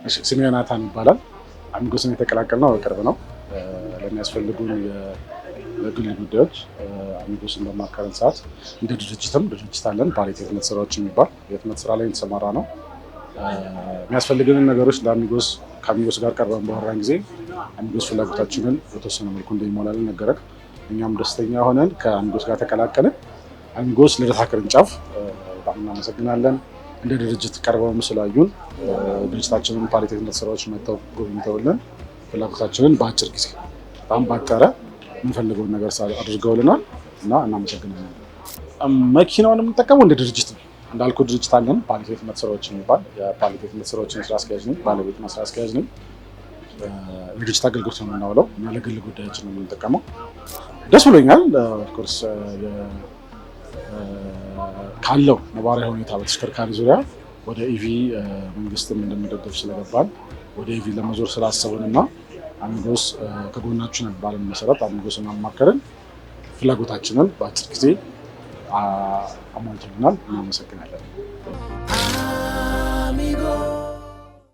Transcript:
ስሜ ዮናታን ይባላል። አሚጎስን የተቀላቀልነው በቅርብ ነው። ለሚያስፈልጉን የግል ጉዳዮች አሚጎስን በማካረን ሰዓት እንደ ድርጅት አለን። ፓሌት የህትመት ስራዎች የሚባል የህትመት ስራ ላይ የተሰማራ ነው። የሚያስፈልጉንን ነገሮች ከአሚጎስ ጋር ቀርበን ባወራን ጊዜ አሚጎስ ፍላጎታችንን በተወሰነ መልኩ እንደሚሞላልን ነገረን። እኛም ደስተኛ ሆነን ከአሚጎስ ጋር ተቀላቀልን። አሚጎስ ልደታ ቅርንጫፍ በጣም እናመሰግናለን። እንደ ድርጅት ቀርበው ስላዩን ድርጅታችንን ፓሌት የህትመት ስራዎች መጥተው ጎብኝተውልን ፍላጎታችንን በአጭር ጊዜ በጣም ባጠረ የምንፈልገውን ነገር አድርገውልናል እና እናመሰግናለን። መኪናውን የምንጠቀመው እንደ ድርጅት ነው። እንዳልኩ ድርጅት አለን ፓሌት የህትመት ስራዎች የሚባል የፓሌት የህትመት ስራዎችን ስራ አስኪያጅ ነኝ፣ ባለቤትና ስራ አስኪያጅ ነኝ። የድርጅት አገልግሎት ነው የምናውለው እና ለግል ጉዳዮችን ነው የምንጠቀመው። ደስ ብሎኛል። ኦፍኮርስ ካለው ነባራዊ ሁኔታ በተሽከርካሪ ዙሪያ ወደ ኢቪ መንግስትም እንደሚደግፍ ስለገባን ወደ ኢቪ ለመዞር ስላሰብን እና አሚጎስ ከጎናችን ባለን መሰረት አሚጎስን አማከርን ፍላጎታችንን በአጭር ጊዜ አሟልቶልናል። እናመሰግናለን።